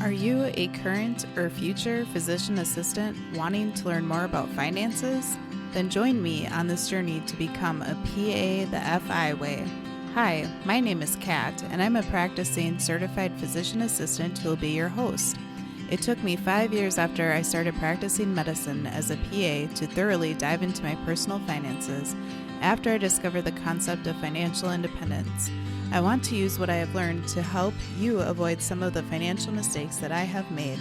Are you a current or future physician assistant wanting to learn more about finances? Then join me on this journey to become a PA the FI way. Hi, my name is Kat, and I'm a practicing certified physician assistant who will be your host. It took me 5 years after I started practicing medicine as a PA to thoroughly dive into my personal finances after I discovered the concept of financial independence. I want to use what I have learned to help you avoid some of the financial mistakes that I have made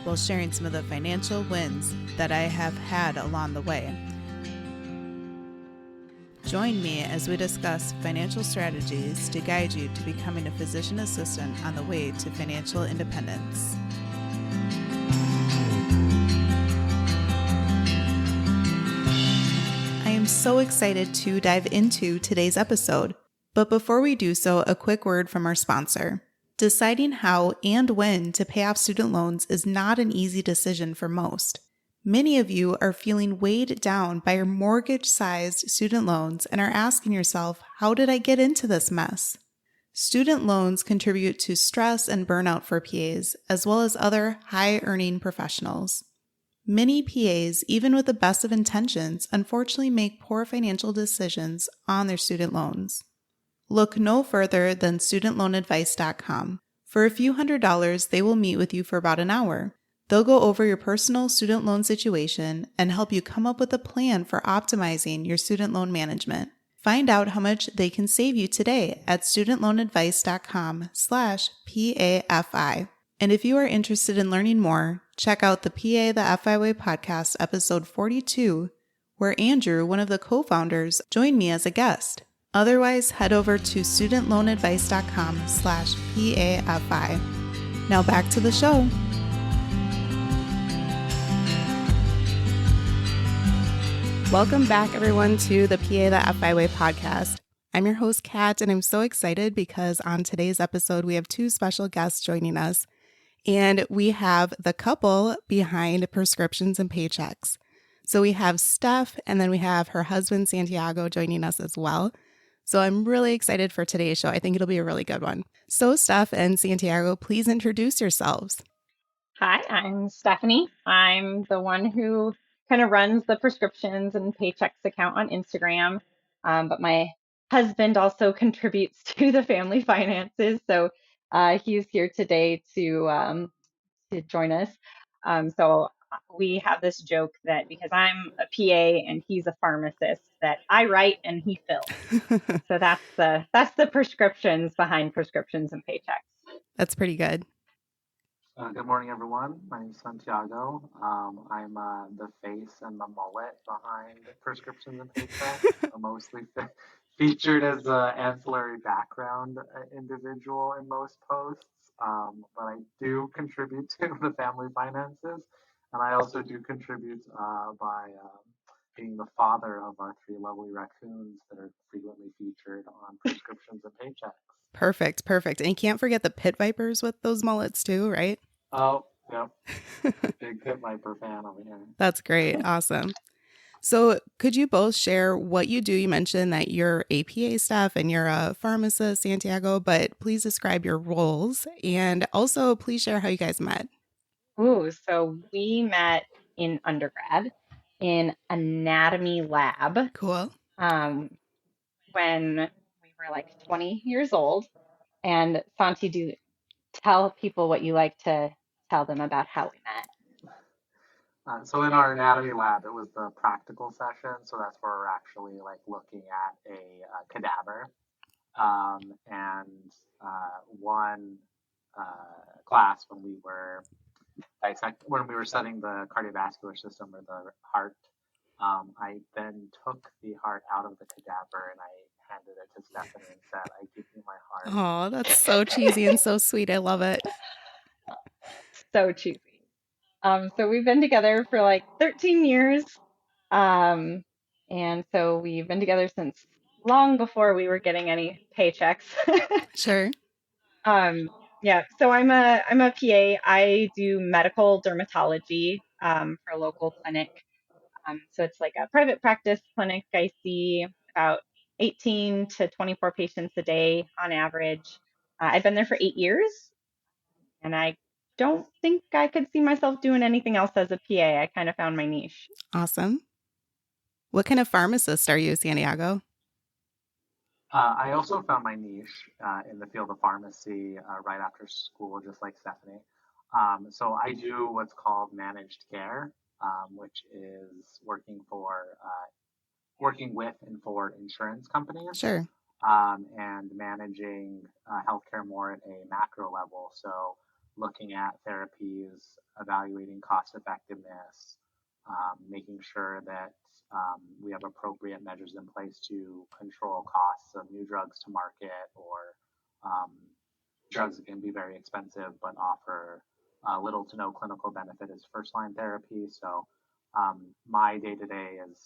while sharing some of the financial wins that I have had along the way. Join me as we discuss financial strategies to guide you to becoming a physician assistant on the way to financial independence. I am so excited to dive into today's episode. But before we do so, a quick word from our sponsor. Deciding how and when to pay off student loans is not an easy decision for most. Many of you are feeling weighed down by your mortgage-sized student loans and are asking yourself, how did I get into this mess? Student loans contribute to stress and burnout for PAs, as well as other high-earning professionals. Many PAs, even with the best of intentions, unfortunately make poor financial decisions on their student loans. Look no further than studentloanadvice.com. For a few $100s, they will meet with you for about an hour. They'll go over your personal student loan situation and help you come up with a plan for optimizing your student loan management. Find out how much they can save you today at studentloanadvice.com/PAFI. And if you are interested in learning more, check out the PA the FI Way podcast, episode 42, where Andrew, one of the co-founders, joined me as a guest. Otherwise, head over to studentloanadvice.com/PAFI. Now back to the show. Welcome back, everyone, to the PA the FI Way podcast. I'm your host, Kat, and I'm so excited because on today's episode, we have two special guests joining us. And we have the couple behind Prescriptions and Paychecks. So we have Steph, and then we have her husband, Santiago, joining us as well. So I'm really excited for today's show. I think it'll be a really good one. So Steph and Santiago, please introduce yourselves. Hi, I'm Stephanie. I'm the one who kind of runs the Prescriptions and Paychecks account on Instagram. But my husband also contributes to the family finances. So he's here today to join us. So we have this joke that because I'm a PA and he's a pharmacist, that I write and he fills. So that's the prescriptions behind Prescriptions and Paychecks. That's pretty good. Good morning, everyone. My name is Santiago. I'm the face and the mullet behind Prescriptions and Paychecks. I'm mostly featured as an ancillary background individual in most posts, but I do contribute to the family finances, and I also do contribute by being the father of our 3 lovely raccoons that are frequently featured on Prescriptions and Paychecks. Perfect. And you can't forget the pit vipers with those mullets too, right? Oh, yep. Big pit viper fan over here. That's great. Awesome. So could you both share what you do? You mentioned that you're APA staff and you're a pharmacist, Santiago, but please describe your roles and also please share how you guys met. Ooh, so we met in undergrad in anatomy lab Cool. when we were like 20 years old. And Santi, do tell people what you like to tell them about how we met. So in our anatomy lab, it was the practical session. So that's where we're actually like looking at a cadaver. And one class when we were studying the cardiovascular system or the heart, I then took the heart out of the cadaver and I handed it to Stephanie and said, "I give you my heart." Oh, that's so cheesy and so sweet. I love it. So cheesy. So we've been together for like 13 years. And so we've been together since long before we were getting any paychecks. Sure. Yeah, so I'm a PA. I do medical dermatology for a local clinic. So it's like a private practice clinic. I see about 18 to 24 patients a day on average. I've been there for 8 years, and I don't think I could see myself doing anything else as a PA. I kind of found my niche. Awesome. What kind of pharmacist are you, Santiago? I also found my niche in the field of pharmacy right after school, just like Stephanie. So I do what's called managed care, which is working with and for insurance companies, Sure. and managing healthcare more at a macro level. So looking at therapies, evaluating cost effectiveness, making sure that we have appropriate measures in place to control costs of new drugs to market, or um, drugs that can be very expensive but offer little to no clinical benefit as first line therapy. So my day to day is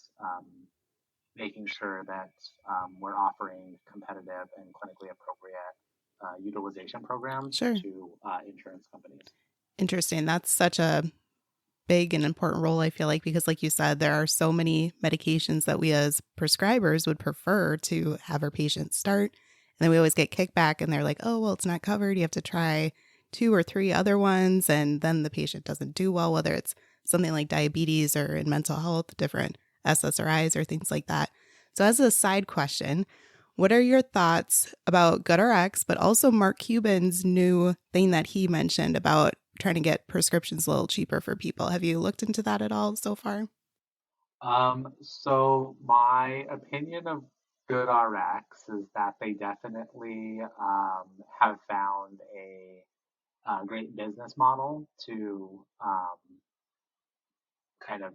making sure that we're offering competitive and clinically appropriate utilization programs Sure. to insurance companies. Interesting. That's such a big and important role, I feel like, because like you said, there are so many medications that we as prescribers would prefer to have our patients start. And then we always get kickback and they're like, oh, well, it's not covered. You have to try 2 or 3 other ones. And then the patient doesn't do well, whether it's something like diabetes or in mental health, different SSRIs or things like that. So as a side question, what are your thoughts about GoodRx, but also Mark Cuban's new thing that he mentioned about trying to get prescriptions a little cheaper for people? Have you looked into that at all so far? So my opinion of GoodRx is that they definitely have found a great business model to kind of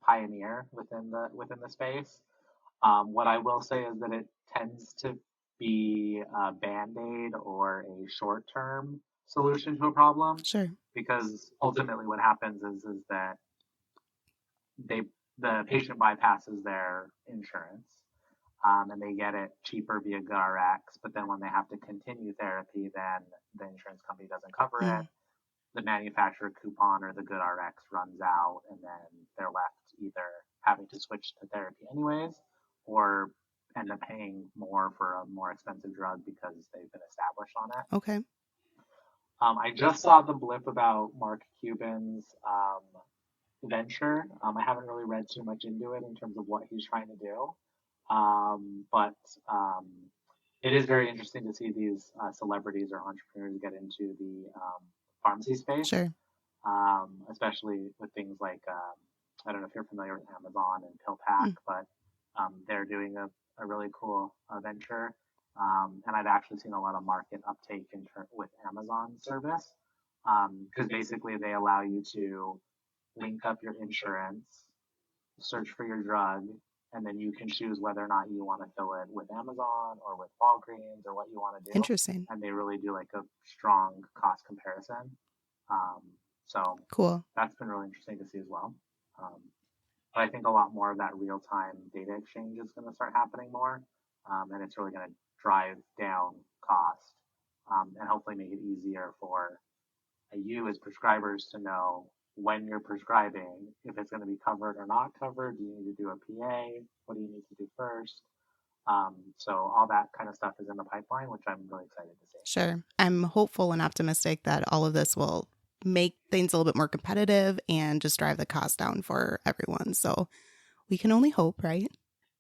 pioneer within the space. What I will say is that it tends to be a band-aid or a short-term solution to a problem, Sure. because ultimately what happens is that they the patient bypasses their insurance, and they get it cheaper via GoodRx. But then when they have to continue therapy, then the insurance company doesn't cover it. Mm, The manufacturer coupon or the GoodRx runs out, and then they're left either having to switch to therapy anyways, or end up paying more for a more expensive drug because they've been established on it. okay. I just saw the blip about Mark Cuban's venture. I haven't really read too much into it in terms of what he's trying to do, but it is very interesting to see these celebrities or entrepreneurs get into the pharmacy space, Sure. especially with things like I don't know if you're familiar with Amazon and PillPack, Mm, but they're doing a really cool venture. And I've actually seen a lot of market uptake with Amazon service, because basically they allow you to link up your insurance, search for your drug, and then you can choose whether or not you want to fill it with Amazon or with Walgreens or what you want to do. interesting. And they really do like a strong cost comparison. Um, so Cool. that's been really interesting to see as well. Um, but I think a lot more of that real time data exchange is going to start happening more. And it's really going to drive down cost, and hopefully make it easier for you as prescribers to know when you're prescribing if it's going to be covered or not covered. Do you need to do a PA? What do you need to do first? So all that kind of stuff is in the pipeline, which I'm really excited to see. Sure. I'm hopeful and optimistic that all of this will make things a little bit more competitive and just drive the cost down for everyone. So we can only hope, right?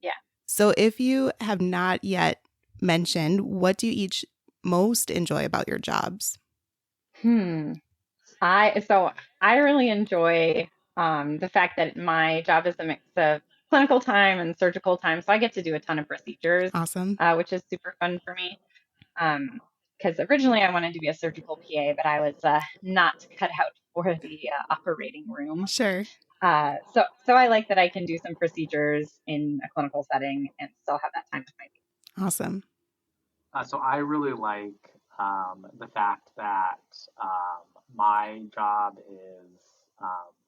Yeah. So if you have not yet mentioned, what do you each most enjoy about your jobs? Hmm. I really enjoy the fact that my job is a mix of clinical time and surgical time. So I get to do a ton of procedures, Awesome. which is super fun for me. Because originally I wanted to be a surgical PA, but I was not cut out for the operating room. Sure. So I like that I can do some procedures in a clinical setting and still have that time with my baby. Awesome. So I really like the fact that my job is,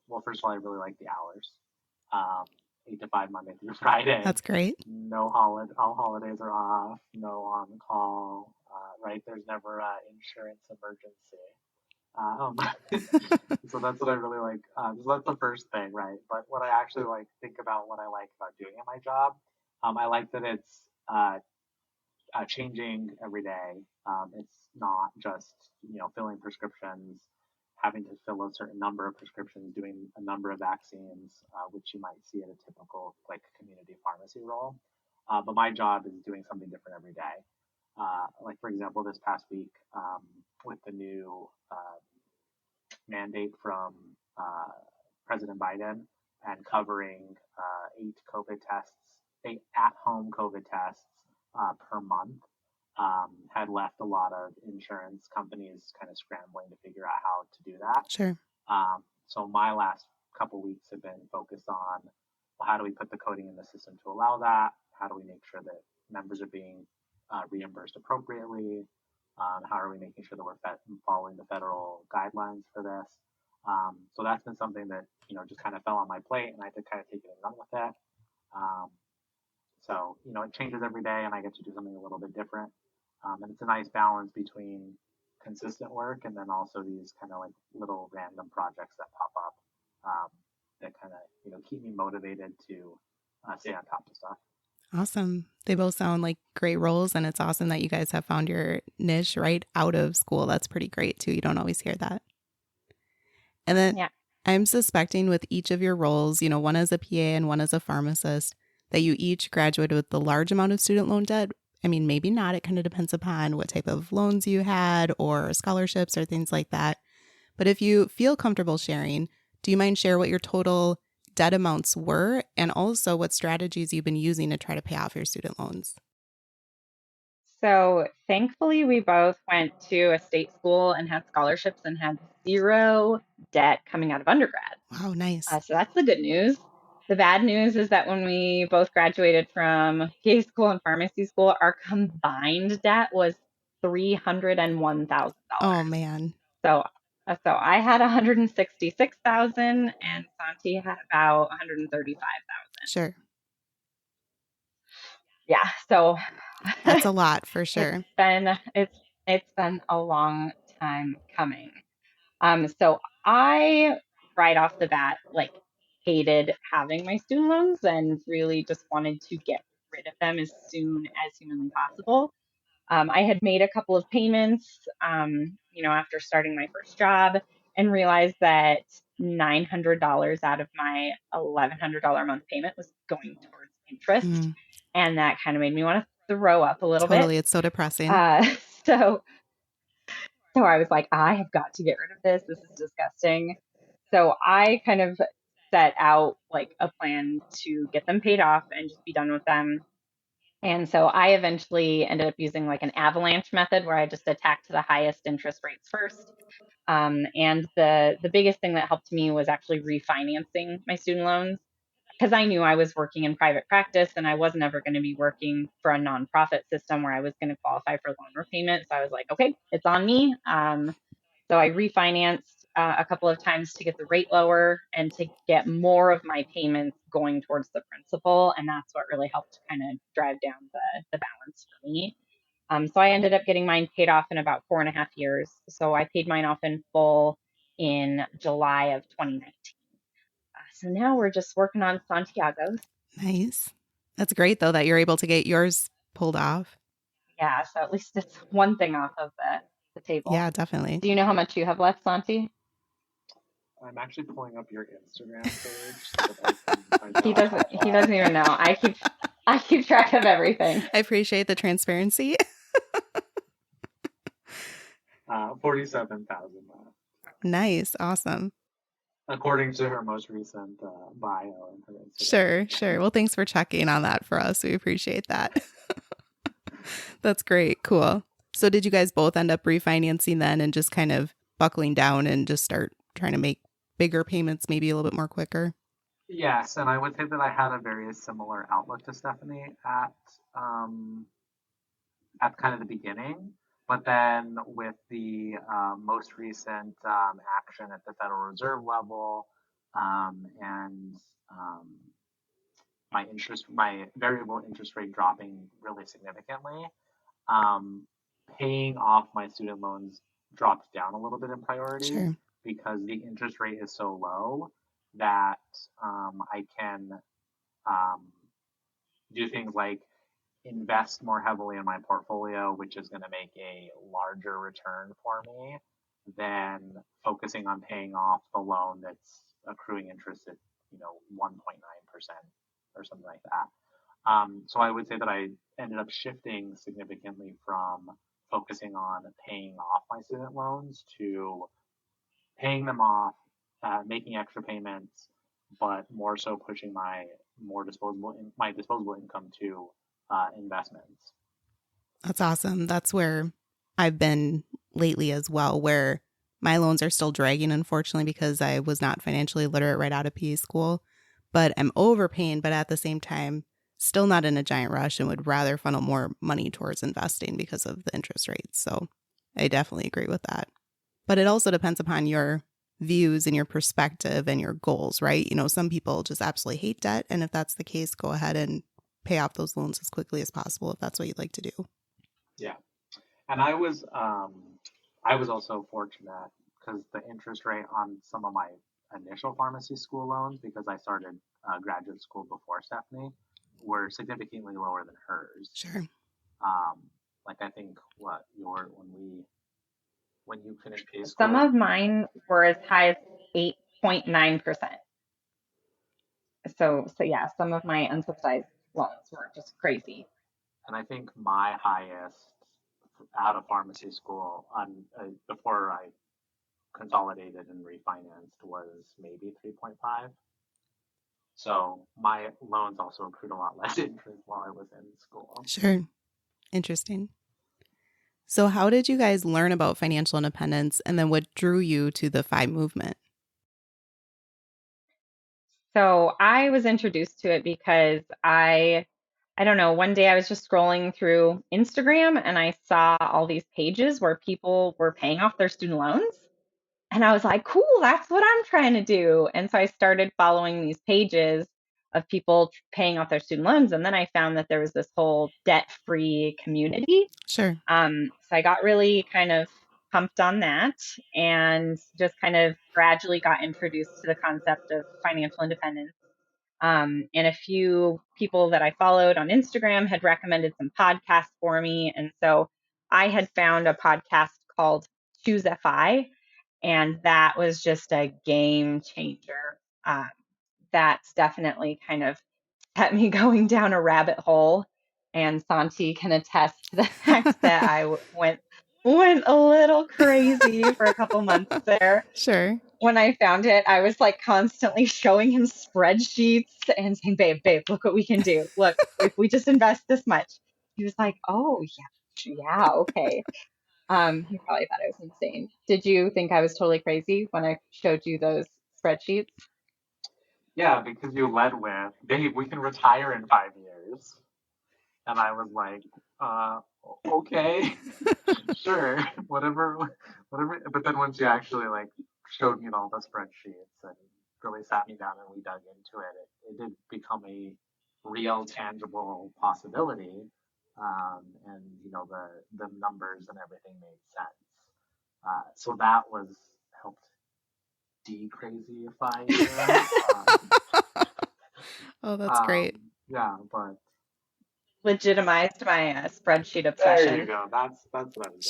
well, first of all, I really like the hours. Um, 8 to 5 Monday through Friday. That's great. No holiday, all holidays are off. No on call. Right? There's never an insurance emergency. Um, so that's what I really like. So that's the first thing, right? But what I actually like think about what I like about doing in my job, I like that it's changing every day. It's not just filling prescriptions. having to fill a certain number of prescriptions, doing a number of vaccines, which you might see at a typical like community pharmacy role. But my job is doing something different every day. Like for example, this past week with the new mandate from uh, President Biden and covering 8 at-home COVID tests per month, had left a lot of insurance companies kind of scrambling to figure out how to do that. Sure. So my last couple weeks have been focused on, well, how do we put the coding in the system to allow that? How do we make sure that members are being reimbursed appropriately? How are we making sure that we're following the federal guidelines for this? So that's been something that, just kind of fell on my plate, and I had to kind of take it and run with it. So, it changes every day, and I get to do something a little bit different. And it's a nice balance between consistent work and then also these kind of like little random projects that pop up that kind of, keep me motivated to stay on top of stuff. Awesome. They both sound like great roles, and it's awesome that you guys have found your niche right out of school. That's pretty great too. You don't always hear that. And then Yeah. I'm suspecting with each of your roles, one as a PA and one as a pharmacist, that you each graduated with a large amount of student loan debt. I mean, maybe not. It kind of depends upon what type of loans you had or scholarships or things like that. But if you feel comfortable sharing, do you mind share what your total debt amounts were and also what strategies you've been using to try to pay off your student loans? So thankfully, we both went to a state school and had scholarships and had zero debt coming out of undergrad. Wow, nice. So that's the good news. The bad news is that when we both graduated from PA school and pharmacy school, our combined debt was $301,000. Oh, man. So I had 166,000 and Santi had about 135,000. Sure. Yeah, so That's a lot for sure. it's been a long time coming. So I right off the bat hated having my student loans and really just wanted to get rid of them as soon as humanly possible. I had made a couple of payments, after starting my first job and realized that $900 out of my $1,100 a month payment was going towards interest. And that kind of made me want to throw up a little bit. Totally. It's so depressing. So I was like, I have got to get rid of this. This is disgusting. So I kind of set out like a plan to get them paid off and just be done with them. And so I eventually ended up using like an avalanche method where I just attacked the highest interest rates first. And the biggest thing that helped me was actually refinancing my student loans because I knew I was working in private practice and I wasn't ever going to be working for a nonprofit system where I was going to qualify for loan repayment. So I was like, okay, it's on me. So I refinanced a couple of times to get the rate lower and to get more of my payments going towards the principal. And that's what really helped kind of drive down the balance for me. So I ended up getting mine paid off in about 4.5 years. So I paid mine off in full in July of 2019. So now we're just working on Santiago's. Nice. That's great, though, that you're able to get yours pulled off. Yeah, so at least it's one thing off of the table. Yeah, definitely. Do you know how much you have left, Santi? I'm actually pulling up your Instagram page. So that He doesn't even know. I keep track of everything. I appreciate the transparency. 47,000 Nice. Awesome. according to her most recent bio and her Instagram. Sure. Well, thanks for checking on that for us. We appreciate that. That's great. Cool. So did you guys both end up refinancing then and just kind of buckling down and just start trying to make bigger payments maybe a little bit more quicker? Yes, and I would say that I had a very similar outlook to Stephanie at kind of the beginning, but then with the most recent action at the Federal Reserve level and my variable interest rate dropping really significantly, paying off my student loans dropped down a little bit in priority. Sure. Because the interest rate is so low that I can do things like invest more heavily in my portfolio, which is going to make a larger return for me than focusing on paying off the loan that's accruing interest at 1.9% or something like that. So I would say that I ended up shifting significantly from focusing on paying off my student loans to paying them off, making extra payments, but more so pushing my disposable income to investments. That's awesome. That's where I've been lately as well, where my loans are still dragging, unfortunately, because I was not financially literate right out of PE school. But I'm overpaying, but at the same time, still not in a giant rush and would rather funnel more money towards investing because of the interest rates. So I definitely agree with that. But it also depends upon your views and your perspective and your goals, right? Some people just absolutely hate debt. And if that's the case, go ahead and pay off those loans as quickly as possible if that's what you'd like to do. Yeah. And I was also fortunate because the interest rate on some of my initial pharmacy school loans, because I started graduate school before Stephanie, were significantly lower than hers. Sure. Like I think when you finished PA school, some of mine were as high as 8.9%. So yeah, some of my unsubsidized loans were just crazy. And I think my highest out of pharmacy school before I consolidated and refinanced was maybe 3.5. So my loans also accrued a lot less interest while I was in school. Sure. Interesting. So how did you guys learn about financial independence, and then what drew you to the FI movement? So I was introduced to it because I don't know, one day I was just scrolling through Instagram and I saw all these pages where people were paying off their student loans. And I was like, cool, that's what I'm trying to do. And so I started following these pages of people paying off their student loans. And then I found that there was this whole debt-free community. Sure. So I got really kind of pumped on that and just kind of gradually got introduced to the concept of financial independence. And a few people that I followed on Instagram had recommended some podcasts for me. And so I had found a podcast called Choose FI, and that was just a game changer. That's definitely kind of kept me going down a rabbit hole. And Santi can attest to the fact that I went a little crazy for a couple months there. Sure. When I found it, I was like constantly showing him spreadsheets and saying, babe, look what we can do. Look, if we just invest this much. He was like, oh, yeah, okay. He probably thought I was insane. Did you think I was totally crazy when I showed you those spreadsheets? Yeah, because you led with, babe, we can retire in 5 years. And I was like, okay, sure, whatever. But then once you actually showed me all the spreadsheets and really sat me down and we dug into it, it did become a real, tangible possibility. And the numbers and everything made sense. So that helped de-crazyify you. Oh, that's great. Yeah, but legitimized my spreadsheet obsession. There you go. That's what I was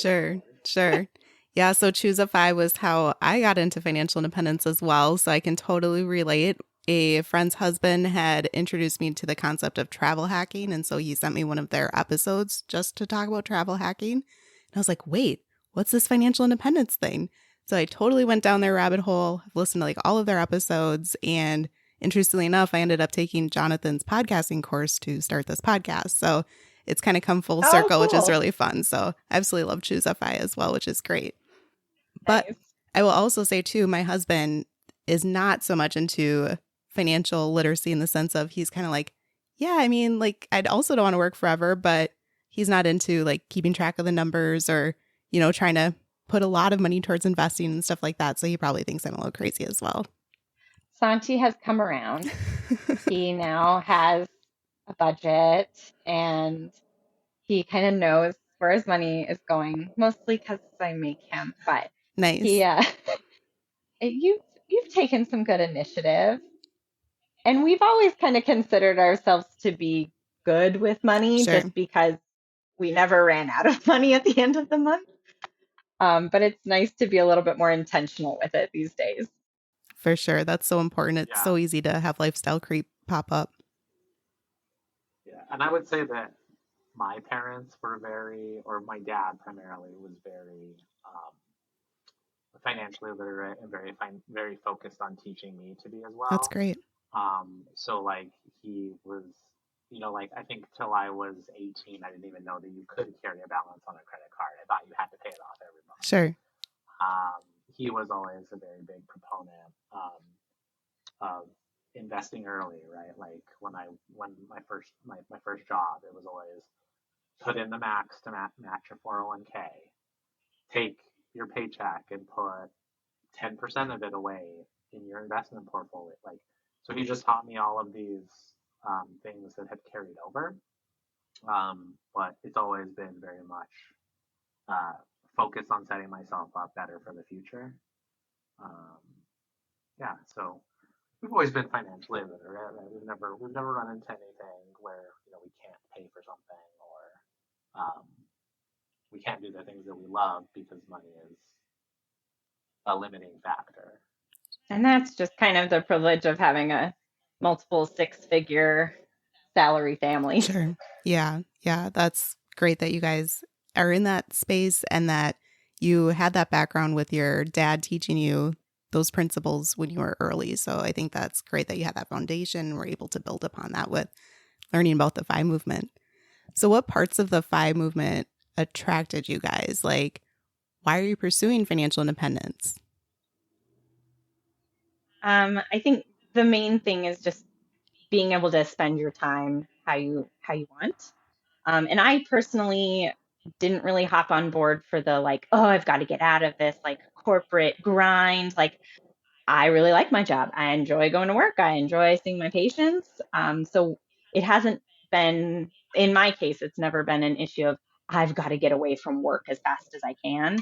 Sure. Yeah, so Choosify was how I got into financial independence as well, so I can totally relate. A friend's husband had introduced me to the concept of travel hacking, and so he sent me one of their episodes just to talk about travel hacking. And I was like, wait, what's this financial independence thing? So I totally went down their rabbit hole. I've listened to all of their episodes, and interestingly enough, I ended up taking Jonathan's podcasting course to start this podcast. So it's kind of come full circle, cool. Which is really fun. So I absolutely love Choosify as well, which is great. But nice. I will also say, too, my husband is not so much into financial literacy in the sense of he's kind of like, yeah, I mean, I'd also don't want to work forever, but he's not into keeping track of the numbers or, trying to put a lot of money towards investing and stuff like that. So he probably thinks I'm a little crazy as well. Santi has come around. He now has a budget and he kind of knows where his money is going, mostly because I make him. But nice. You've taken some good initiative. And we've always kind of considered ourselves to be good with money Sure. just because we never ran out of money at the end of the month. But it's nice to be a little bit more intentional with it these days. For sure. That's so important. It's Yeah, so easy to have lifestyle creep pop up. yeah. And I would say that my parents were or my dad primarily was very financially literate and very focused on teaching me to be as That's well. great. So like he was, like I think till I was 18, I didn't even know that you could carry a balance on a credit card. I thought you had to pay it off every month. Sure. He was always a very big proponent of investing early, right? Like when my first job, it was always put in the max to match your 401k. Take your paycheck and put 10% of it away in your investment portfolio. Like, so he just taught me all of these things that have carried over. But it's always been very much uh, focused on setting myself up better for the future. Um, yeah, so we've always been financially literate. Right? We've never run into anything where we can't pay for something or we can't do the things that we love because money is a limiting factor. And that's just kind of the privilege of having a multiple six-figure salary family. Sure. Yeah. Yeah. That's great that you guys are in that space and that you had that background with your dad teaching you those principles when you were early. So I think that's great that you had that foundation and were able to build upon that with learning about the FI movement. So what parts of the FI movement attracted you guys? Like, why are you pursuing financial independence? I think the main thing is just being able to spend your time how you want. And I personally didn't really hop on board for the like, oh, I've got to get out of this like corporate grind. Like I really like my job. I enjoy going to work. I enjoy seeing my patients. So it hasn't been, in my case, it's never been an issue of I've got to get away from work as fast as I can.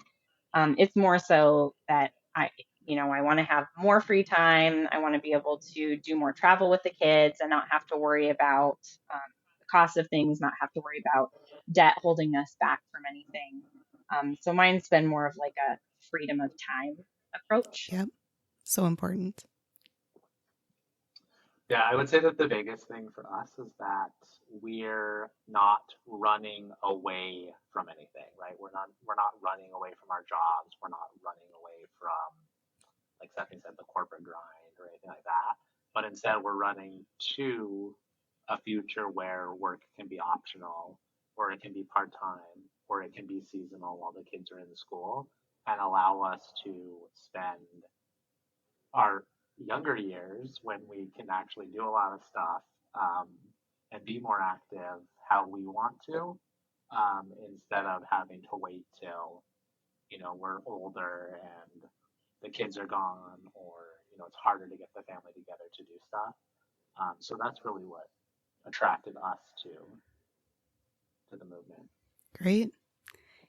It's more so that I want to have more free time. I want to be able to do more travel with the kids and not have to worry about the cost of things, not have to worry about debt holding us back from anything. So mine's been more of like a freedom of time approach. Yep. So important. Yeah, I would say that the biggest thing for us is that we're not running away from anything, right? We're not running away from our jobs. We're not running away from, like Stephanie said, the corporate grind or anything like that. But instead, we're running to a future where work can be optional, or it can be part time, or it can be seasonal while the kids are in school, and allow us to spend our younger years when we can actually do a lot of stuff um, and be more active how we want to, instead of having to wait till we're older and the kids are gone, or it's harder to get the family together to do stuff. So that's really what attracted us to the movement. Great.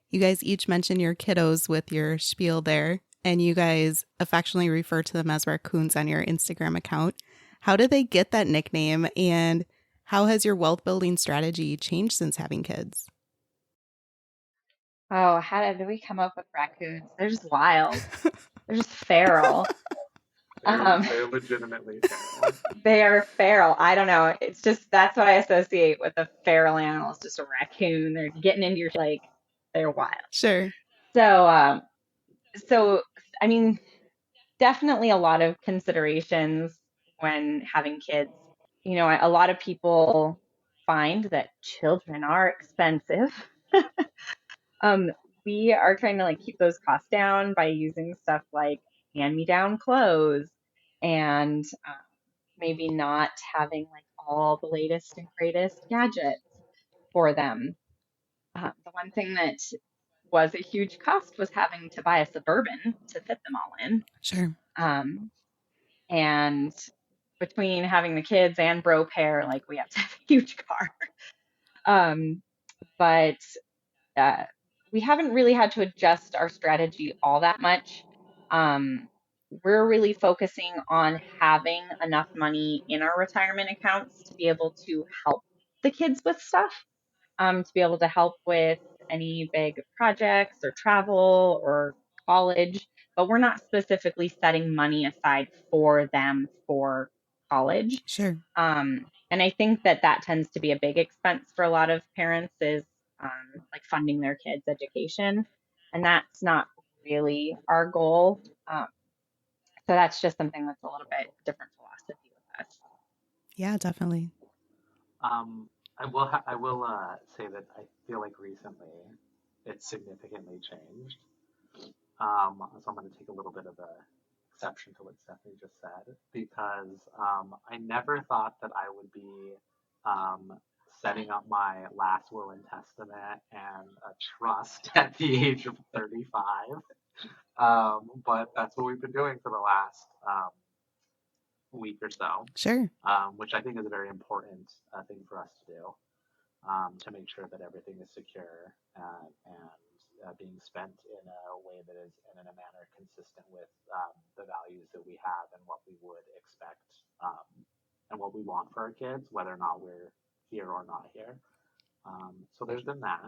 You guys each mentioned your kiddos with your spiel there, and you guys affectionately refer to them as raccoons on your Instagram account. How did they get that nickname, and how has your wealth building strategy changed since having kids? Oh, how did we come up with raccoons? They're just wild. They're just feral. Um, They're legitimately feral. they are feral. I don't know. It's just that's what I associate with a feral animal. It's just a raccoon. They're getting into your like they're wild. Sure. So so I mean, definitely a lot of considerations when having kids. A lot of people find that children are expensive. Um, we are trying to like keep those costs down by using stuff like hand-me-down clothes and maybe not having like all the latest and greatest gadgets for them. The one thing that was a huge cost was having to buy a Suburban to fit them all in. Sure. Um, and between having the kids and bro pair, like we have to have a huge car. Um, but uh, we haven't really had to adjust our strategy all that much. Um, we're really focusing on having enough money in our retirement accounts to be able to help the kids with stuff, to be able to help with any big projects or travel or college, but we're not specifically setting money aside for them for college. Sure. And I think that tends to be a big expense for a lot of parents is like funding their kids' education. And that's not really our goal. So that's just something that's a little bit different philosophy with us. Yeah, definitely. I will say that I feel like recently it's significantly changed. So I'm going to take a little bit of a exception to what Stephanie just said because I never thought that I would be um, setting up my last will and testament and a trust at the age of 35. But that's what we've been doing for the last week or so, Sure. which I think is a very important thing for us to do to make sure that everything is secure and being spent in a way that is in a manner consistent with the values that we have and what we would expect and what we want for our kids, whether or not we're here or not here. So there's been that.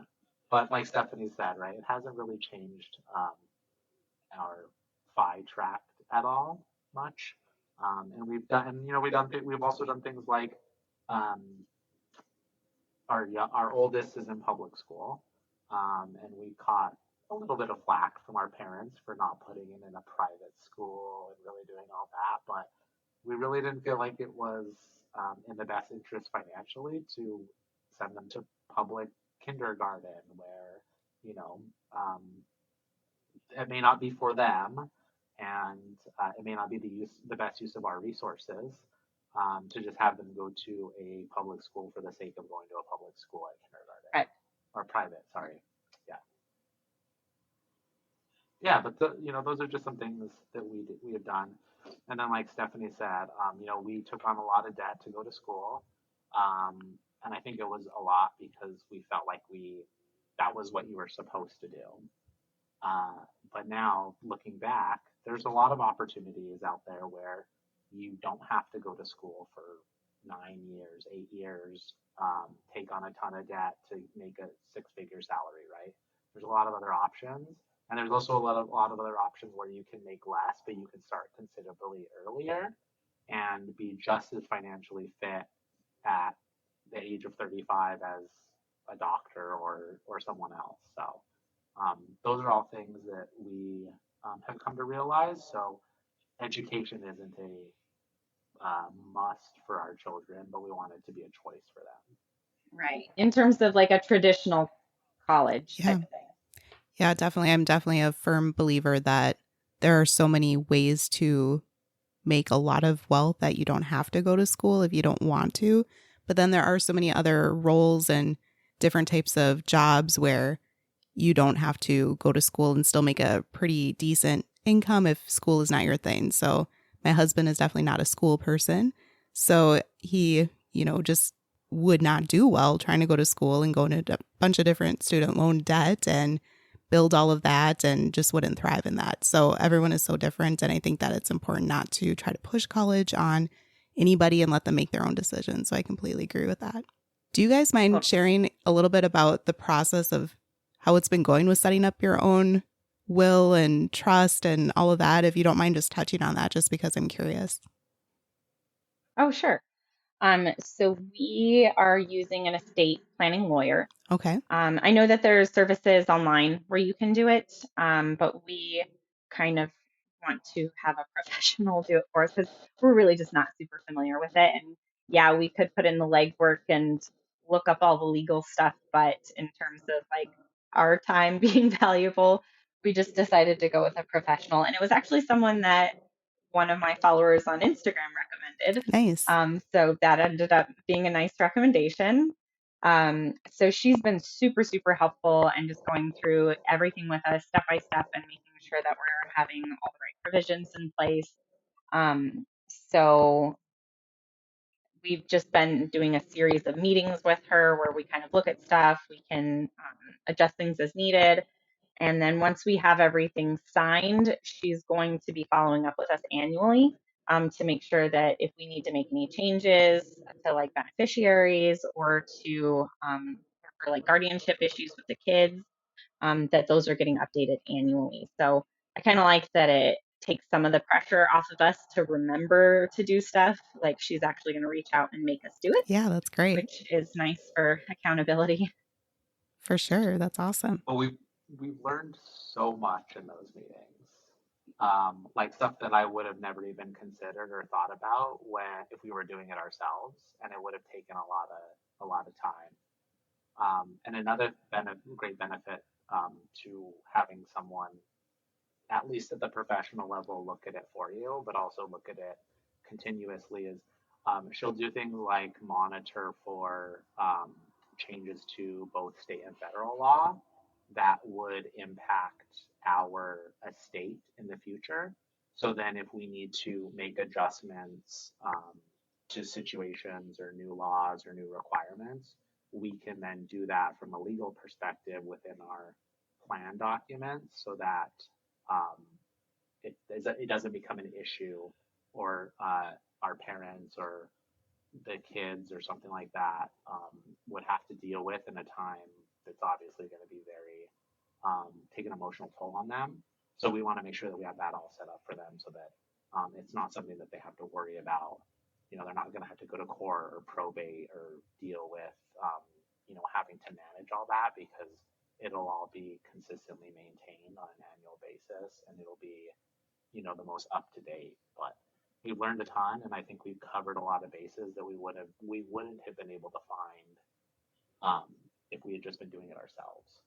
But like Stephanie said, right, it hasn't really changed our FI track at all much. And we've done, you know, we've also done things like um, our oldest is in public school, and we caught a little bit of flack from our parents for not putting him in a private school and really doing all that. But we really didn't feel like it was in the best interest financially to send them to public kindergarten, where you know um, it may not be for them, and it may not be the best use of our resources to just have them go to a public school for the sake of going to a public school at kindergarten Right. or private. Sorry, yeah, but those are just some things that we have done. And then, like Stephanie said, we took on a lot of debt to go to school, um, and I think it was a lot because we felt like that was what you were supposed to do. But now, looking back, there's a lot of opportunities out there where you don't have to go to school for 9 years, 8 years, take on a ton of debt to make a six-figure salary, right? There's a lot of other options. And there's also a lot of other options where you can make less, but you can start considerably earlier and be just as financially fit at the age of 35 as a doctor or someone else. So those are all things that we have come to realize. So education isn't a must for our children, but we want it to be a choice for them. Right. In terms of like a traditional college Yeah. type of thing. Yeah, definitely. I'm definitely a firm believer that there are so many ways to make a lot of wealth that you don't have to go to school if you don't want to. But then there are so many other roles and different types of jobs where you don't have to go to school and still make a pretty decent income if school is not your thing. So my husband is definitely not a school person. So he, just would not do well trying to go to school and go into a bunch of different student loan debt and build all of that and just wouldn't thrive in that. So everyone is so different. And I think that it's important not to try to push college on anybody and let them make their own decisions. So I completely agree with that. Do you guys mind sharing a little bit about the process of how it's been going with setting up your own will and trust and all of that? If you don't mind just touching on that, just because I'm curious. Oh, sure. So we are using an estate planning lawyer. Okay. I know that there's services online where you can do it, but we kind of want to have a professional do it for us because we're really just not super familiar with it. And yeah, we could put in the legwork and look up all the legal stuff, but in terms of like our time being valuable, we just decided to go with a professional. And it was actually someone that one of my followers on Instagram recommended. Nice. So that ended up being a nice recommendation. So she's been super, super helpful and just going through everything with us step by step and making sure that we're having all the right provisions in place. So we've just been doing a series of meetings with her where we kind of look at stuff, we can adjust things as needed. And then once we have everything signed, she's going to be following up with us annually to make sure that if we need to make any changes to like beneficiaries or to for like guardianship issues with the kids, that those are getting updated annually. So I kind of like that it takes some of the pressure off of us to remember to do stuff. Like she's actually going to reach out and make us do it, Yeah, that's great. which is nice for accountability. For sure. That's awesome. Well, we've learned so much in those meetings. Like stuff that I would have never even considered or thought about when if we were doing it ourselves, and it would have taken a lot of time. And another great benefit to having someone, at least at the professional level, look at it for you, but also look at it continuously is she'll do things like monitor for changes to both state and federal law that would impact our estate in the future. So then, if we need to make adjustments to situations or new laws or new requirements, we can then do that from a legal perspective within our plan documents so that um, it doesn't become an issue or our parents or the kids or something like that would have to deal with in a time that's obviously going to be very take an emotional toll on them. So we want to make sure that we have that all set up for them so that it's not something that they have to worry about. You know, they're not going to have to go to court or probate or deal with, having to manage all that because it'll all be consistently maintained on an annual basis and it'll be, the most up to date. But we've learned a ton, and I think we've covered a lot of bases that we wouldn't have been able to find if we had just been doing it ourselves.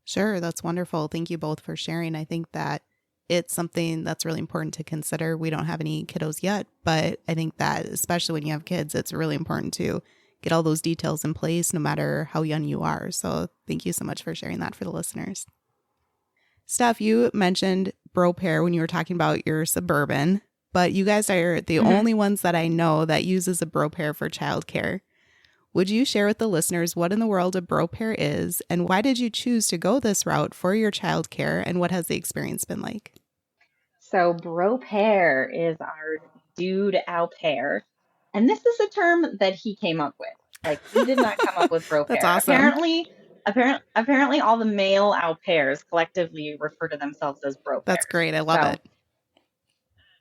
Sure, that's wonderful. Thank you both for sharing. I think that it's something that's really important to consider. We don't have any kiddos yet, but I think that especially when you have kids, it's really important to get all those details in place no matter how young you are. So thank you so much for sharing that for the listeners. Steph, you mentioned Bro Pair when you were talking about your Suburban, but you guys are the only ones that I know that uses a Bro Pair for childcare. Would you share with the listeners what in the world a Bro Pair is and why did you choose to go this route for your childcare and what has the experience been like? So Bro Pair is our dude au pair. And this is a term that he came up with. Like we did not come up with Bro That's Pair. awesome. Apparently all the male au pairs collectively refer to themselves as Bro Pairs. That's great. I love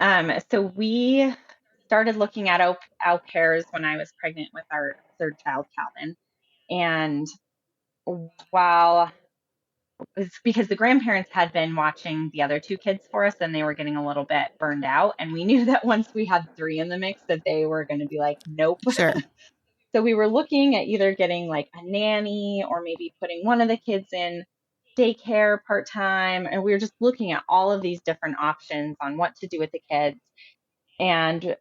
it. So we started looking at au pairs when I was pregnant with our third child, Calvin. And while it's because the grandparents had been watching the other two kids for us and they were getting a little bit burned out. And we knew that once we had three in the mix that they were going to be like, nope. Sure. So we were looking at either getting like a nanny or maybe putting one of the kids in daycare part-time. And we were just looking at all of these different options on what to do with the kids. And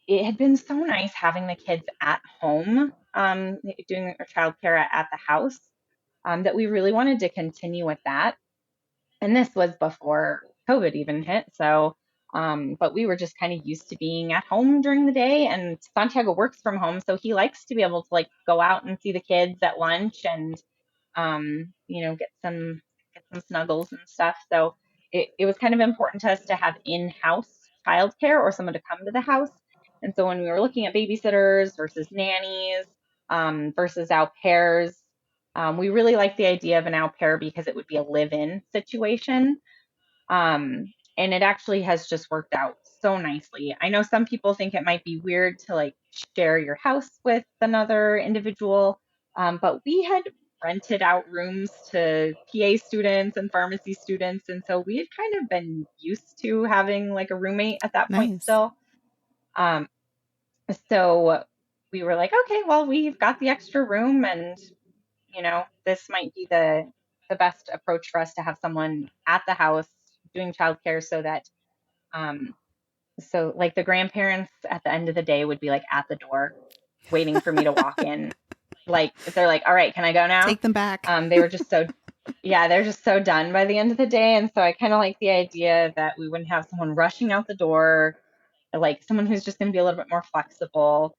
it had been so nice having the kids at home, doing childcare at the house, that we really wanted to continue with that. And this was before COVID even hit. So, but we were just kind of used to being at home during the day. And Santiago works from home, so he likes to be able to like go out and see the kids at lunch and, get some snuggles and stuff. So it was kind of important to us to have in-house childcare or someone to come to the house. And so when we were looking at babysitters versus nannies, versus au pairs, we really like the idea of an au pair because it would be a live-in situation. And it actually has just worked out so nicely. I know some people think it might be weird to like share your house with another individual, but we had rented out rooms to PA students and pharmacy students. And so we had kind of been used to having like a roommate at that point still. So we were like, okay, well, we've got the extra room and this might be the best approach for us to have someone at the house doing childcare so that, so like the grandparents at the end of the day would be like at the door waiting for me to walk in. Like, they're like, all right, can I go now? Take them back. They were just they're just so done by the end of the day. And so I kind of like the idea that we wouldn't have someone rushing out the door, like someone who's just going to be a little bit more flexible.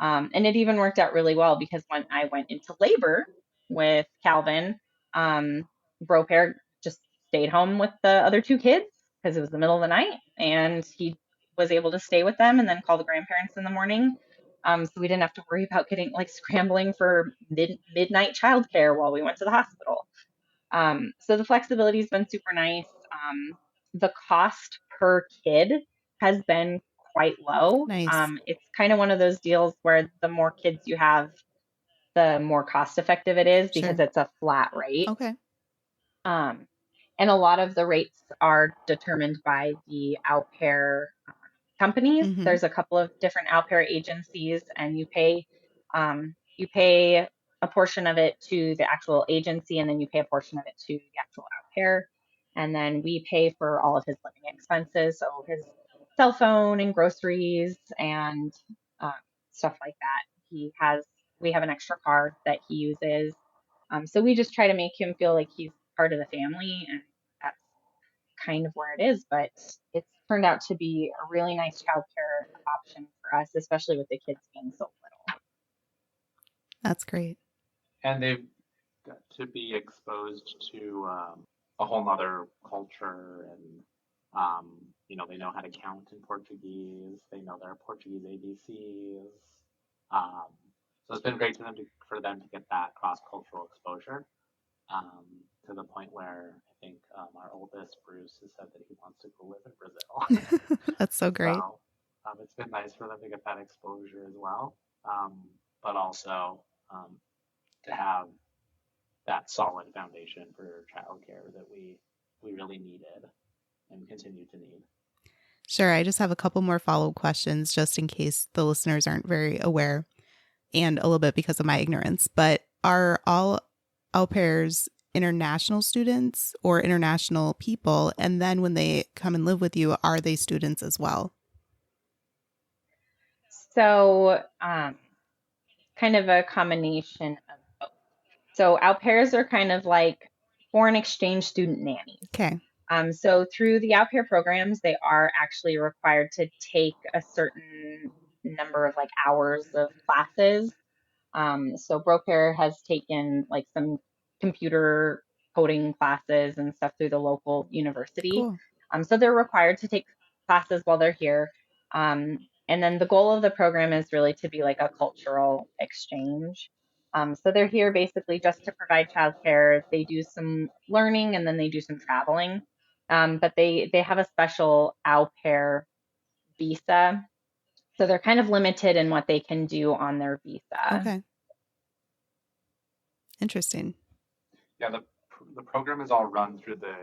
And it even worked out really well because when I went into labor with Calvin, Bro Pair just stayed home with the other two kids because it was the middle of the night and he was able to stay with them and then call the grandparents in the morning. So we didn't have to worry about getting like scrambling for midnight childcare while we went to the hospital. So the flexibility has been super nice. The cost per kid has been quite low. Nice. It's kind of one of those deals where the more kids you have, the more cost effective it is because Sure. it's a flat rate. Okay. Um, and a lot of the rates are determined by the au pair companies. Mm-hmm. There's a couple of different au pair agencies, and you pay a portion of it to the actual agency, and then you pay a portion of it to the actual au pair. And then we pay for all of his living expenses, so his cell phone and groceries and uh, stuff like that. We have an extra car that he uses. So we just try to make him feel like he's part of the family, and that's kind of where it is. But it's turned out to be a really nice childcare option for us, especially with the kids being so little. That's great. And they've got to be exposed to a whole nother culture, and they know how to count in Portuguese. They know their Portuguese ABCs. Um, so it's been great for them to get that cross cultural exposure. To the point where I think our oldest, Bruce, has said that he wants to go live in Brazil. That's so great. So it's been nice for them to get that exposure as well, but also to have that solid foundation for childcare that we really needed and continue to need. Sure. I just have a couple more follow-up questions just in case the listeners aren't very aware, and a little bit because of my ignorance. But are all au pairs international students or international people? And then when they come and live with you, are they students as well? So kind of a combination of both. So au pairs are kind of like foreign exchange student nannies. Okay. So through the au pair programs, they are actually required to take a certain number of like hours of classes. So Broker has taken like some computer coding classes and stuff through the local university. Cool. So they're required to take classes while they're here. And then the goal of the program is really to be like a cultural exchange. So they're here basically just to provide childcare. They do some learning and then they do some traveling. But they have a special au pair visa. So they're kind of limited in what they can do on their visa. Okay. Interesting. Yeah, the program is all run through the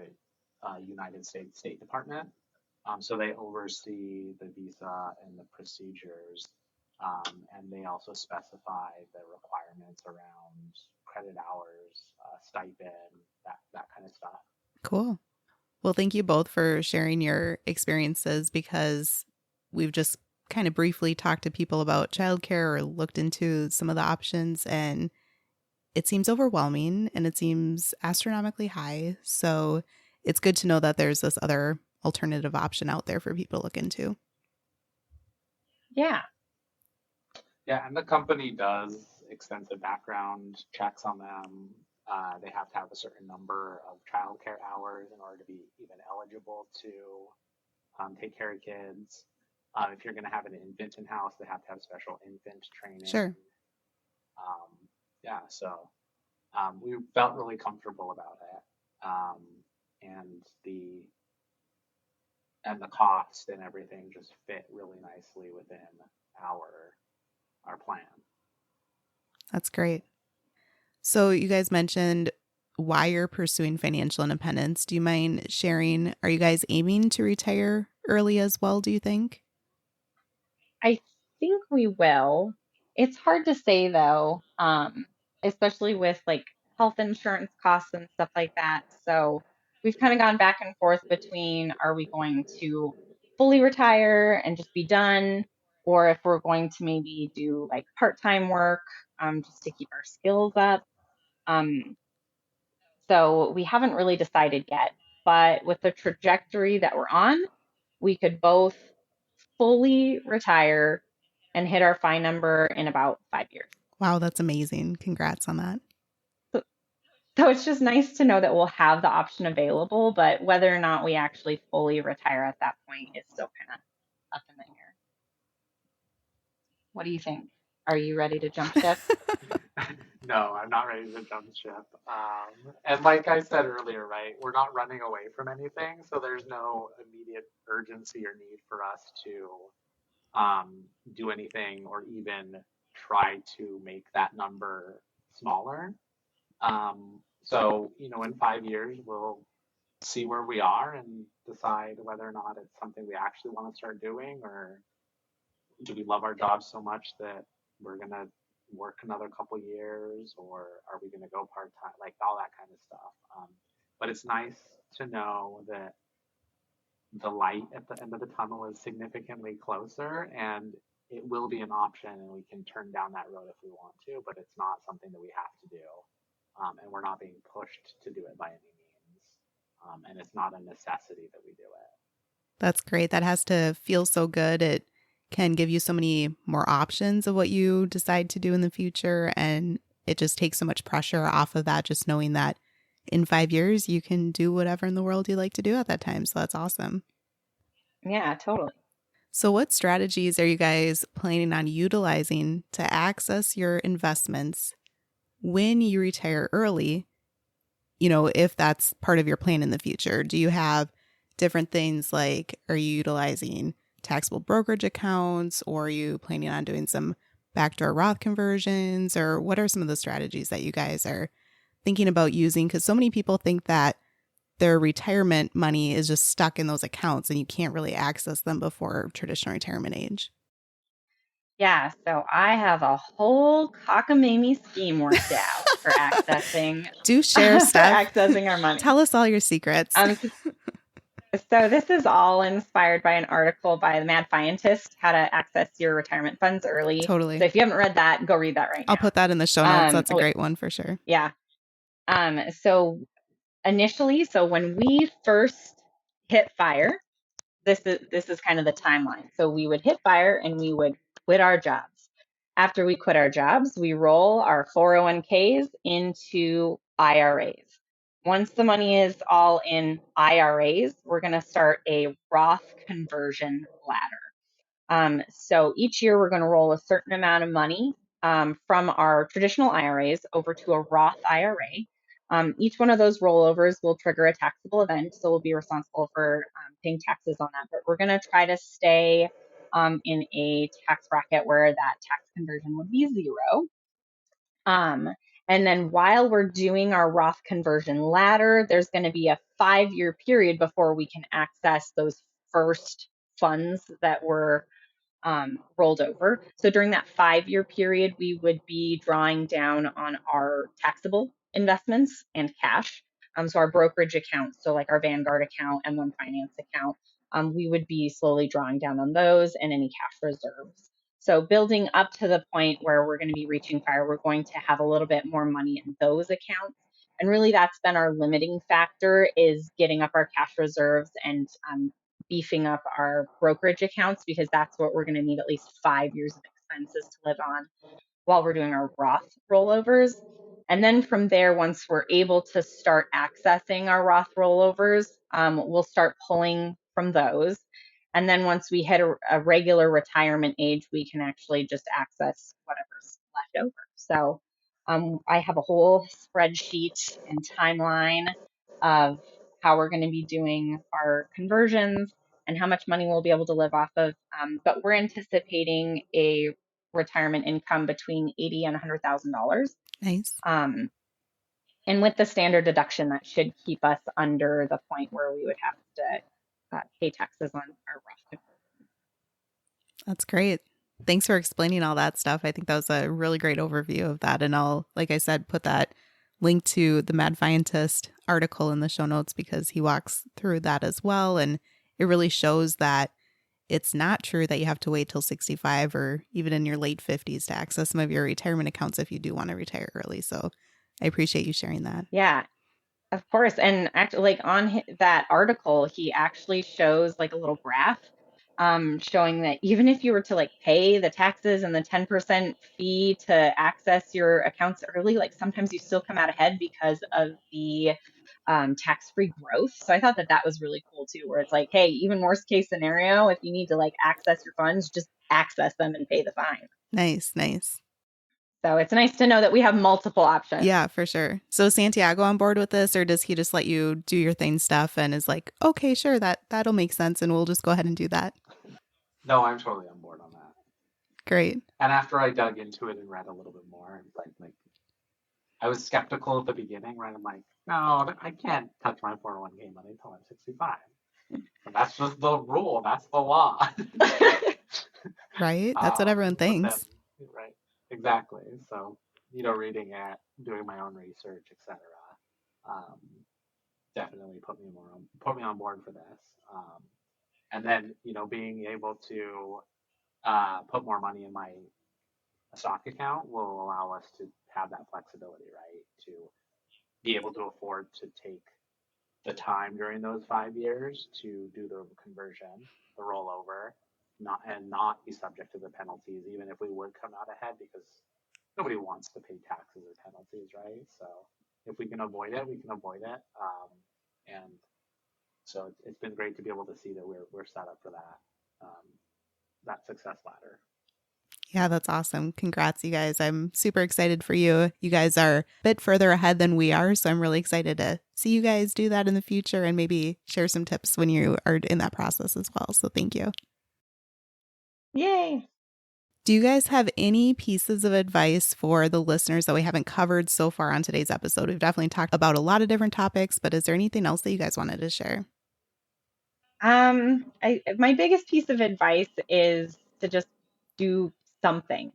United States State Department. So they oversee the visa and the procedures, and they also specify the requirements around credit hours, stipend, that kind of stuff. Cool. Well, thank you both for sharing your experiences, because we've just kind of briefly talked to people about childcare or looked into some of the options, and it seems overwhelming and it seems astronomically high. So it's good to know that there's this other alternative option out there for people to look into. Yeah. Yeah, and the company does extensive background checks on them. They have to have a certain number of childcare hours in order to be even eligible to take care of kids. If you're going to have an infant in house, they have to have special infant training. Sure. Yeah, so we felt really comfortable about it, and the cost and everything just fit really nicely within our plan. That's great. So you guys mentioned why you're pursuing financial independence. Do you mind sharing? Are you guys aiming to retire early as well, do you think? I think we will. It's hard to say though, especially with like health insurance costs and stuff like that. So we've kind of gone back and forth between are we going to fully retire and just be done, or if we're going to maybe do like part-time work just to keep our skills up. So we haven't really decided yet, but with the trajectory that we're on, we could both fully retire and hit our FI number in about 5 years. Wow, that's amazing. Congrats on that. So it's just nice to know that we'll have the option available, but whether or not we actually fully retire at that point is still kind of up in the air. What do you think? Are you ready to jump ship? No, I'm not ready to jump ship. And like I said earlier, right, we're not running away from anything, so there's no immediate urgency or need for us to do anything or even try to make that number smaller. So, in 5 years, we'll see where we are and decide whether or not it's something we actually want to start doing, or do we love our job so much that we're going to work another couple years, or are we going to go part time, like all that kind of stuff. But it's nice to know that the light at the end of the tunnel is significantly closer, and it will be an option, and we can turn down that road if we want to, but it's not something that we have to do. And we're not being pushed to do it by any means. And it's not a necessity that we do it. That's great. That has to feel so good. It can give you so many more options of what you decide to do in the future. And it just takes so much pressure off of that, just knowing that in 5 years, you can do whatever in the world you like to do at that time. So that's awesome. Yeah, totally. So what strategies are you guys planning on utilizing to access your investments when you retire early? If that's part of your plan in the future. Do you have different things like, are you utilizing taxable brokerage accounts, or are you planning on doing some backdoor Roth conversions, or what are some of the strategies that you guys are thinking about using? Because so many people think that their retirement money is just stuck in those accounts and you can't really access them before traditional retirement age. Yeah, so I have a whole cockamamie scheme worked out for accessing Do share, Steph. our money. Tell us all your secrets. So this is all inspired by an article by the Mad Scientist, How to Access Your Retirement Funds Early. Totally. So if you haven't read that, go read that right now. I'll put that in the show notes. That's a great one for sure. Yeah. So initially, when we first hit fire, this is kind of the timeline. So we would hit fire and we would quit our jobs. After we quit our jobs, we roll our 401ks into IRAs. Once the money is all in IRAs, we're going to start a Roth conversion ladder. So each year we're going to roll a certain amount of money from our traditional IRAs over to a Roth IRA. Each one of those rollovers will trigger a taxable event, so we'll be responsible for paying taxes on that. But we're going to try to stay in a tax bracket where that tax conversion would be zero. And then while we're doing our Roth conversion ladder, there's going to be a 5-year period before we can access those first funds that were rolled over. So during that 5-year period, we would be drawing down on our taxable investments and cash. So our brokerage accounts, so like our Vanguard account and One Finance account, we would be slowly drawing down on those and any cash reserves. So building up to the point where we're going to be reaching fire, we're going to have a little bit more money in those accounts. And really that's been our limiting factor, is getting up our cash reserves and beefing up our brokerage accounts, because that's what we're going to need at least 5 years of expenses to live on while we're doing our Roth rollovers. And then from there, once we're able to start accessing our Roth rollovers, we'll start pulling from those. And then once we hit a regular retirement age, we can actually just access whatever's left over. So I have a whole spreadsheet and timeline of how we're going to be doing our conversions and how much money we'll be able to live off of. But we're anticipating a retirement income between $80,000 and $100,000. Nice. And with the standard deduction, that should keep us under the point where we would have to pay taxes on our Roth. That's great. Thanks for explaining all that stuff. I think that was a really great overview of that. And I'll, like I said, put that link to the Mad Scientist article in the show notes, because he walks through that as well. And it really shows that it's not true that you have to wait till 65 or even in your late 50s to access some of your retirement accounts if you do want to retire early. So I appreciate you sharing that. Yeah, of course. And actually, like on that article, he actually shows like a little graph showing that even if you were to like pay the taxes and the 10% fee to access your accounts early, like sometimes you still come out ahead because of the tax-free growth. So I thought that was really cool too, where it's like, hey, even worst case scenario, if you need to like access your funds, just access them and pay the fine. Nice, nice. So it's nice to know that we have multiple options. Yeah, for sure. So is Santiago on board with this, or does he just let you do your thing stuff and is like, okay, sure, that'll make sense and we'll just go ahead and do that? No, I'm totally on board on that. Great. And after I dug into it and read a little bit more, like I was skeptical at the beginning, right? I'm like, no, I can't touch my 401k money until I'm 65. And that's just the rule. That's the law. Right? That's what everyone But then, thinks. right, exactly. So, reading it, doing my own research, etc. Um, definitely put me on board for this. And then, being able to put more money in my stock account will allow us to have that flexibility, right? To be able to afford to take the time during those 5 years to do the conversion, the rollover, not be subject to the penalties, even if we would come out ahead, because nobody wants to pay taxes or penalties, right? So if we can avoid it, we can avoid it. And so it's been great to be able to see that we're set up for that success ladder. Yeah, that's awesome. Congrats, you guys. I'm super excited for you. You guys are a bit further ahead than we are, so I'm really excited to see you guys do that in the future and maybe share some tips when you are in that process as well. So thank you. Yay. Do you guys have any pieces of advice for the listeners that we haven't covered so far on today's episode? We've definitely talked about a lot of different topics, but is there anything else that you guys wanted to share? My biggest piece of advice is to just do something.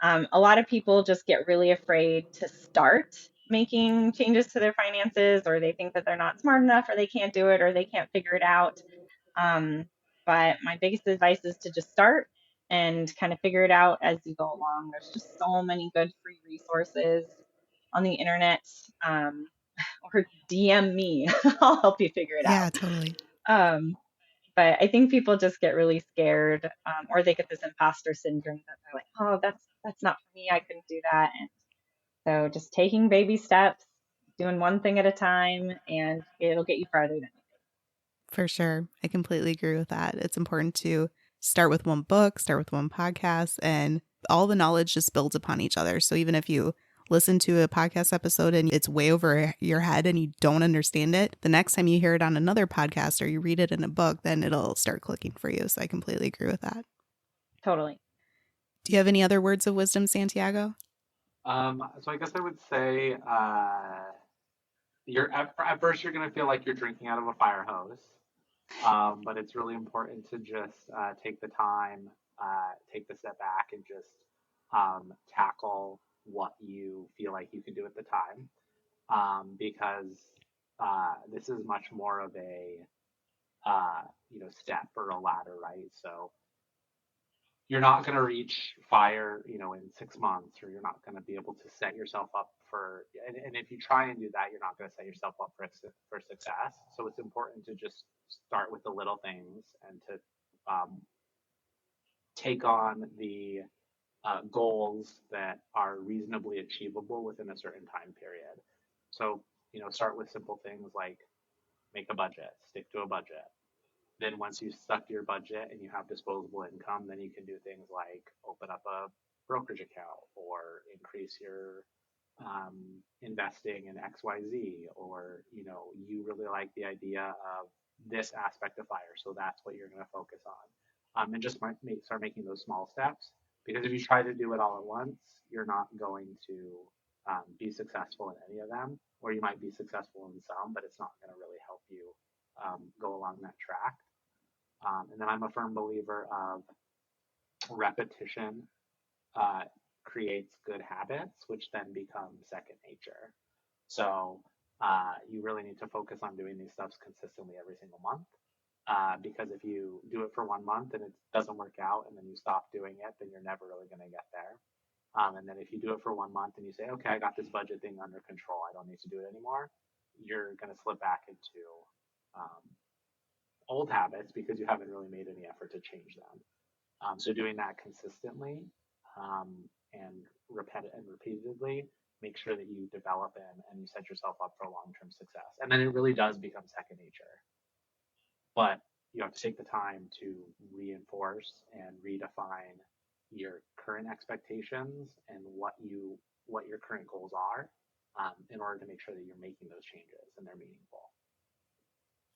A lot of people just get really afraid to start making changes to their finances, or they think that they're not smart enough, or they can't do it, or they can't figure it out. But my biggest advice is to just start and kind of figure it out as you go along. There's just so many good free resources on the internet, or DM me. I'll help you figure it Yeah, out. totally. But I think people just get really scared, or they get this imposter syndrome that they're like, oh, that's not for me. I couldn't do that. And so just taking baby steps, doing one thing at a time, and it'll get you farther than you think. For sure. I completely agree with that. It's important to start with one book, start with one podcast, and all the knowledge just builds upon each other. So even if you listen to a podcast episode and it's way over your head and you don't understand it, the next time you hear it on another podcast or you read it in a book, then it'll start clicking for you. So I completely agree with that. Totally. Do you have any other words of wisdom, Santiago? So I guess I would say at first you're going to feel like you're drinking out of a fire hose, but it's really important to just take the time, take the step back, and just tackle what you feel like you can do at the time, because this is much more of a step or a ladder, right? So you're not going to reach fire, in 6 months, or you're not going to be able to set yourself up and if you try and do that, you're not going to set yourself up for success. So it's important to just start with the little things and to take on the goals that are reasonably achievable within a certain time period. So, start with simple things like make a budget, stick to a budget. Then once you've stuck to your budget and you have disposable income, then you can do things like open up a brokerage account or increase your investing in XYZ, or you really like the idea of this aspect of fire, so that's what you're going to focus on, and just start making those small steps. Because if you try to do it all at once, you're not going to be successful in any of them, or you might be successful in some, but it's not going to really help you go along that track. And then I'm a firm believer of repetition creates good habits, which then become second nature. So you really need to focus on doing these steps consistently every single month. Because if you do it for 1 month and it doesn't work out and then you stop doing it, then you're never really going to get there. And then if you do it for 1 month and you say, okay, I got this budget thing under control, I don't need to do it anymore, you're going to slip back into um, old habits because you haven't really made any effort to change them. So doing that consistently and repeatedly, make sure that you develop and you set yourself up for long-term success. And then it really does become second nature. But you have to take the time to reinforce and redefine your current expectations and what your current goals are, in order to make sure that you're making those changes and they're meaningful.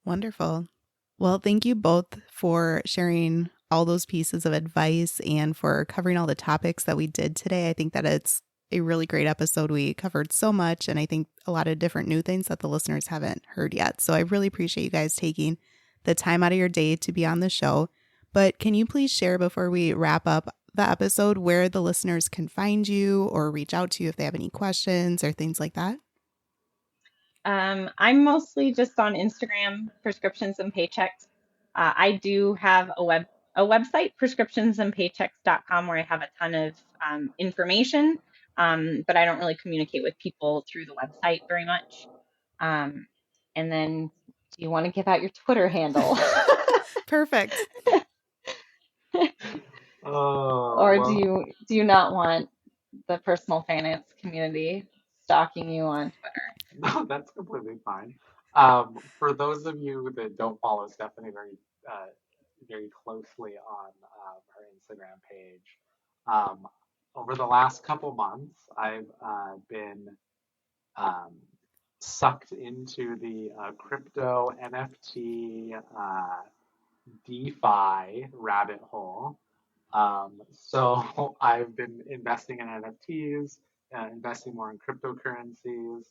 Wonderful. Well, thank you both for sharing all those pieces of advice and for covering all the topics that we did today. I think that it's a really great episode. We covered so much, and I think a lot of different new things that the listeners haven't heard yet. So I really appreciate you guys taking the time out of your day to be on the show. But can you please share before we wrap up the episode where the listeners can find you or reach out to you if they have any questions or things like that? I'm mostly just on Instagram, Prescriptions and Paychecks. I do have a website, prescriptionsandpaychecks.com, where I have a ton of information, but I don't really communicate with people through the website very much. And then, do you want to give out your Twitter handle? Perfect. Or do you not want the personal finance community stalking you on Twitter? No, that's completely fine. For those of you that don't follow Stephanie very closely on her Instagram page, over the last couple months, I've been sucked into the crypto NFT DeFi rabbit hole. So I've been investing in NFTs, investing more in cryptocurrencies,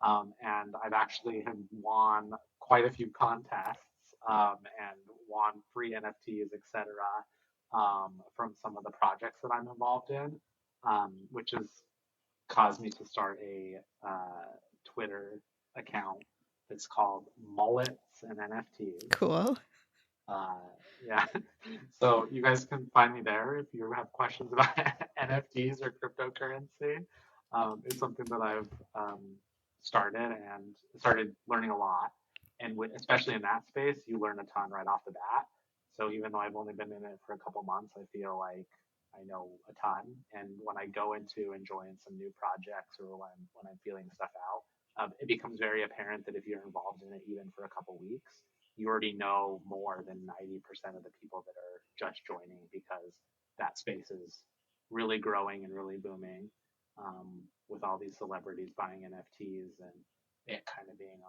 and I've actually have won quite a few contests, and won free NFTs, etc., from some of the projects that I'm involved in, which has caused me to start a Twitter account that's called Mullets and NFTs. Cool. Yeah. So you guys can find me there if you have questions about NFTs or cryptocurrency. It's something that I've started learning a lot. And especially in that space, you learn a ton right off the bat. So even though I've only been in it for a couple months, I feel like I know a ton. And when I go into enjoying some new projects or when I'm feeling stuff out, it becomes very apparent that if you're involved in it even for a couple weeks, you already know more than 90% of the people that are just joining, because that space is really growing and really booming, with all these celebrities buying NFTs and it kind of being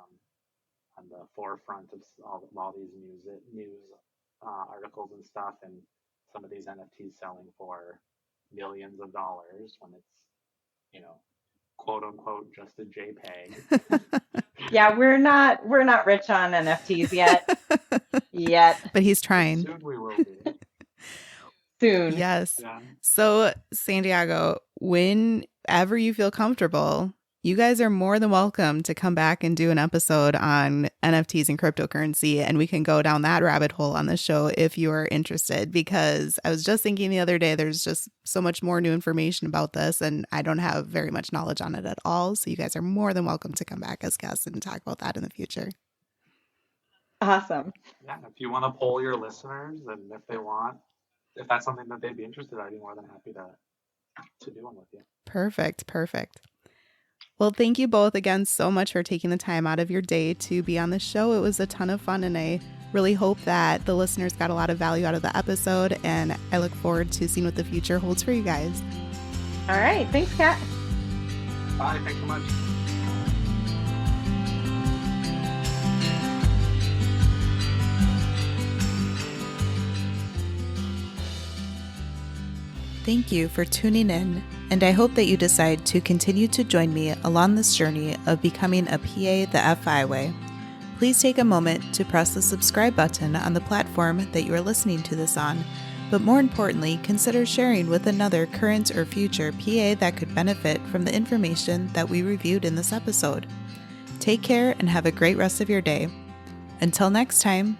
on the forefront of all these news articles and stuff, and some of these NFTs selling for millions of dollars when it's, quote unquote, just a JPEG. Yeah, we're not rich on NFTs yet. But he's trying. Soon we will be. Soon. Yes. Yeah. So, Santiago, whenever you feel comfortable, you guys are more than welcome to come back and do an episode on NFTs and cryptocurrency, and we can go down that rabbit hole on the show if you are interested, because I was just thinking the other day, there's just so much more new information about this, and I don't have very much knowledge on it at all. So you guys are more than welcome to come back as guests and talk about that in the future. Awesome. Yeah, if you want to poll your listeners, and if that's something that they'd be interested in, I'd be more than happy to do one with you. Perfect. Well, thank you both again so much for taking the time out of your day to be on the show. It was a ton of fun, and I really hope that the listeners got a lot of value out of the episode, and I look forward to seeing what the future holds for you guys. All right. Thanks, Kat. Bye. Thanks so much. Thank you for tuning in, and I hope that you decide to continue to join me along this journey of becoming a PA the FI way. Please take a moment to press the subscribe button on the platform that you are listening to this on, but more importantly, consider sharing with another current or future PA that could benefit from the information that we reviewed in this episode. Take care and have a great rest of your day. Until next time.